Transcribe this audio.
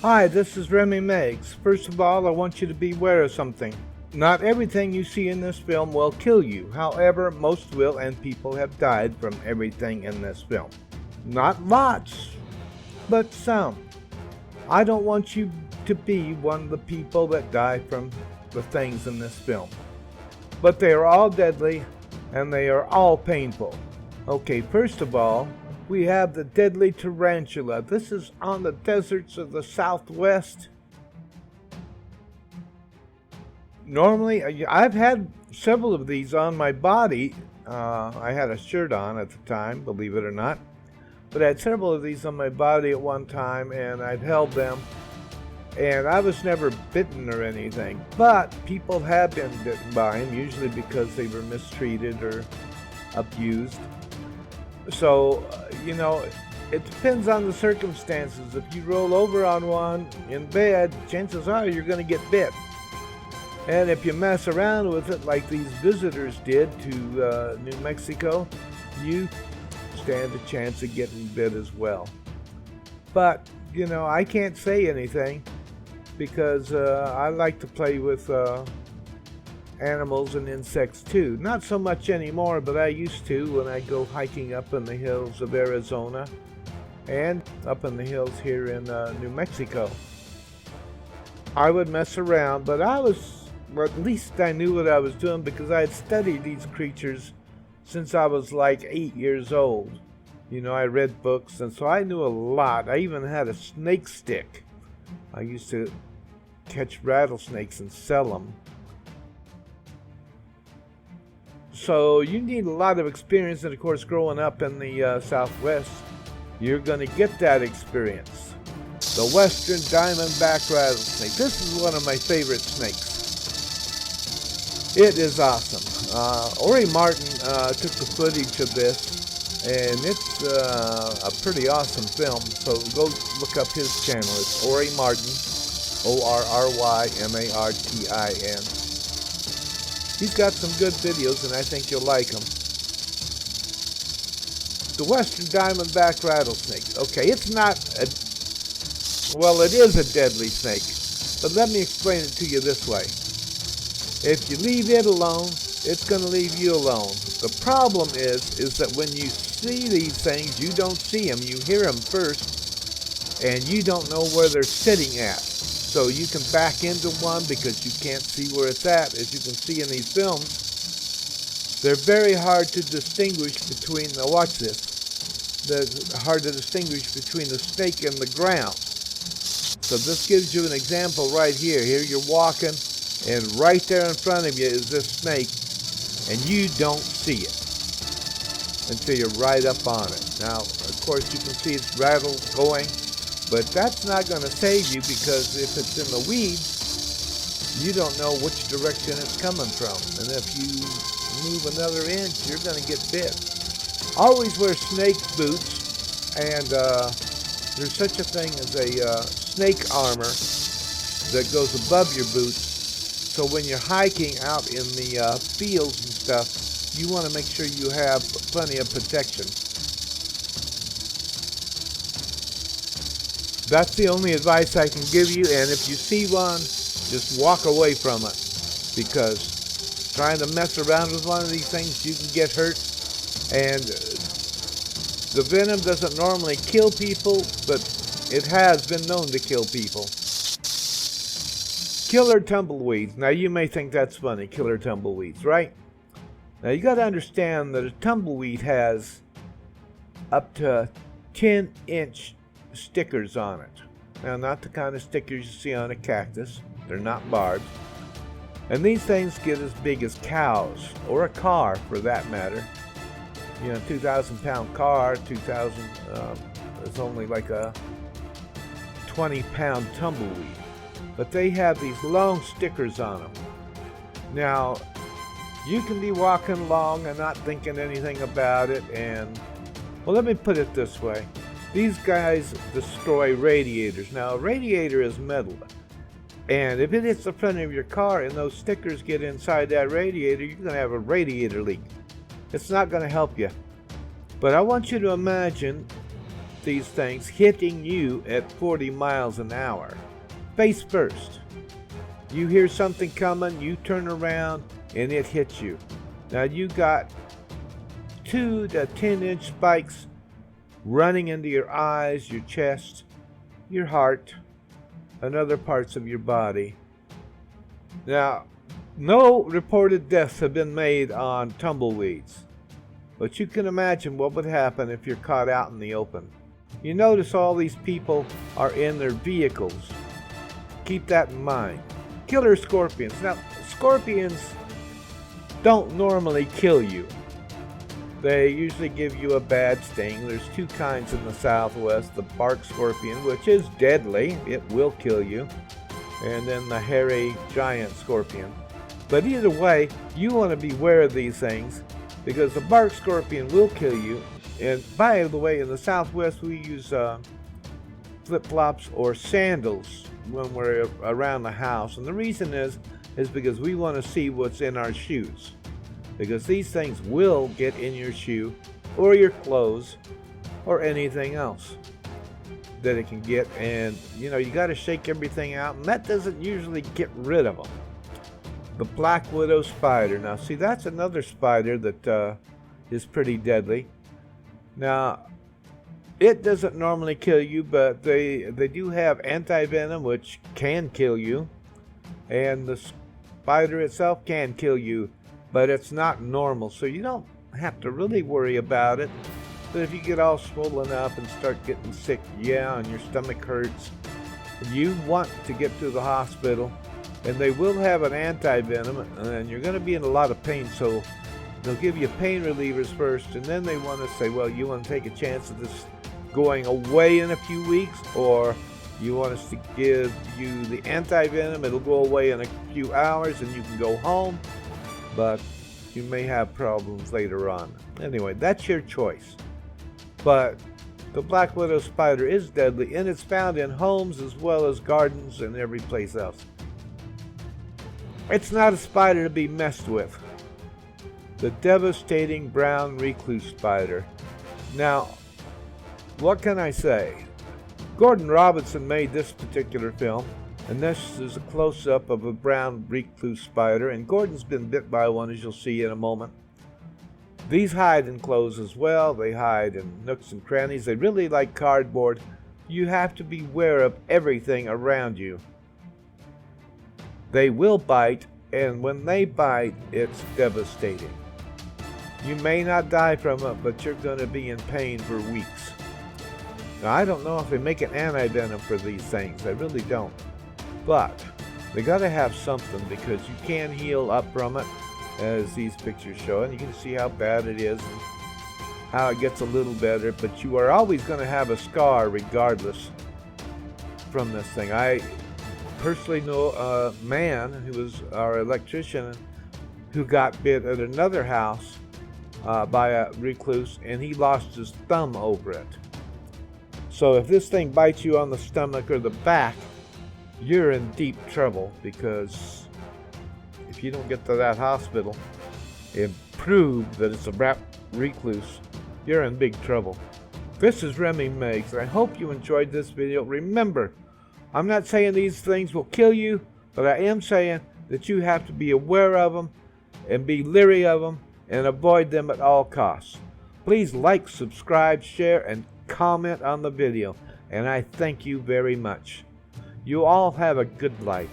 Hi, this is Remy Meggs. First of all, I want you to be aware of something. Not everything you see in this film will kill you. However, most will, and people have died from everything in this film. Not lots, but some. I don't want you to be one of the people that die from the things in this film. But they are all deadly, and they are all painful. Okay, first of all, we have the deadly tarantula. This is on the deserts of the Southwest. Normally, I've had several of these on my body. I had a shirt on at the time, believe it or not. But I had several of these on my body at one time, and I've held them. And I was never bitten or anything. But people have been bitten by them, usually because they were mistreated or abused. So, it depends on the circumstances. If you roll over on one in bed, chances are you're going to get bit. And if you mess around with it like these visitors did to New Mexico, you stand a chance of getting bit as well. But, I can't say anything because I like to play with animals and insects too. Not so much anymore, but I used to when I go hiking up in the hills of Arizona and up in the hills here in New Mexico. I would mess around, but at least I knew what I was doing because I had studied these creatures since I was like 8 years old. I read books, and so I knew a lot. I even had a snake stick. I used to catch rattlesnakes and sell them. So you need a lot of experience, and of course growing up in the Southwest, you're going to get that experience. The Western Diamondback Rattlesnake. This is one of my favorite snakes. It is awesome. Ori Martin took the footage of this, and it's a pretty awesome film. So go look up his channel. It's Ori Martin, ORRYMARTIN. He's got some good videos, and I think you'll like them. The Western Diamondback Rattlesnake. Okay, it's not it is a deadly snake. But let me explain it to you this way. If you leave it alone, it's going to leave you alone. The problem is that when you see these things, you don't see them. You hear them first, and you don't know where they're sitting at. So you can back into one because you can't see where it's at. As you can see in these films, they're very hard to distinguish between, watch this, they're hard to distinguish between the snake and the ground. So this gives you an example right here. Here you're walking, and right there in front of you is this snake, and you don't see it until you're right up on it. Now, of course, you can see it's rattle going. But that's not going to save you because if it's in the weeds, you don't know which direction it's coming from. And if you move another inch, you're going to get bit. Always wear snake boots, and there's such a thing as a snake armor that goes above your boots. So when you're hiking out in the fields and stuff, you want to make sure you have plenty of protection. That's the only advice I can give you, and if you see one, just walk away from it, because trying to mess around with one of these things, you can get hurt, and the venom doesn't normally kill people, but it has been known to kill people. Killer tumbleweeds. Now you may think that's funny, killer tumbleweeds, right? Now you got to understand that a tumbleweed has up to 10-inch stickers on it. Now, not the kind of stickers you see on a cactus. They're not barbed. And these things get as big as cows, or a car for that matter. 2,000-pound car, 2,000 is only like a 20-pound tumbleweed. But they have these long stickers on them. Now, you can be walking along and not thinking anything about it, and, well, let me put it this way. These guys destroy radiators. Now, a radiator is metal. And if it hits the front of your car and those stickers get inside that radiator, you're going to have a radiator leak. It's not going to help you. But I want you to imagine these things hitting you at 40 miles an hour. Face first. You hear something coming, you turn around, and it hits you. Now you got 2 to 10-inch spikes running into your eyes, your chest, your heart, and other parts of your body. Now, no reported deaths have been made on tumbleweeds, but you can imagine what would happen if you're caught out in the open. You notice all these people are in their vehicles. Keep that in mind. Killer scorpions. Now, scorpions don't normally kill you. They usually give you a bad sting. There's 2 kinds in the Southwest. The bark scorpion, which is deadly. It will kill you. And then the hairy giant scorpion. But either way, you want to beware of these things because the bark scorpion will kill you. And by the way, in the Southwest, we use flip-flops or sandals when we're around the house. And the reason is because we want to see what's in our shoes. Because these things will get in your shoe or your clothes or anything else that it can get. And, you got to shake everything out. And that doesn't usually get rid of them. The black widow spider. Now, see, that's another spider that is pretty deadly. Now, it doesn't normally kill you, but they do have anti-venom, which can kill you. And the spider itself can kill you, but it's not normal, so you don't have to really worry about it. But if you get all swollen up and start getting sick, and your stomach hurts, you want to get to the hospital, and they will have an anti-venom, and you're going to be in a lot of pain, so they'll give you pain relievers first, and then they want to say, well, you want to take a chance of this going away in a few weeks, or you want us to give you the anti-venom, it'll go away in a few hours, and you can go home. But you may have problems later on. Anyway, that's your choice. But the black widow spider is deadly, and it's found in homes as well as gardens and every place else. It's not a spider to be messed with. The devastating brown recluse spider. Now, what can I say? Gordon Robinson made this particular film. And this is a close-up of a brown recluse spider, and Gordon's been bit by one, as you'll see in a moment. These hide in clothes as well. They hide in nooks and crannies. They really like cardboard. You have to beware of everything around you. They will bite, and when they bite, it's devastating. You may not die from it, but you're going to be in pain for weeks. Now, I don't know if they make an anti-venom for these things. I really don't. But they got to have something because you can heal up from it, as these pictures show, and you can see how bad it is and how it gets a little better, but you are always going to have a scar regardless from this thing. I personally know a man who was our electrician who got bit at another house by a recluse, and he lost his thumb over it. So if this thing bites you on the stomach or the back, you're in deep trouble, because if you don't get to that hospital and prove that it's a recluse, you're in big trouble. This is Remy Meigs. I hope you enjoyed this video. Remember, I'm not saying these things will kill you, but I am saying that you have to be aware of them and be leery of them and avoid them at all costs. Please like, subscribe, share, and comment on the video, and I thank you very much. You all have a good life.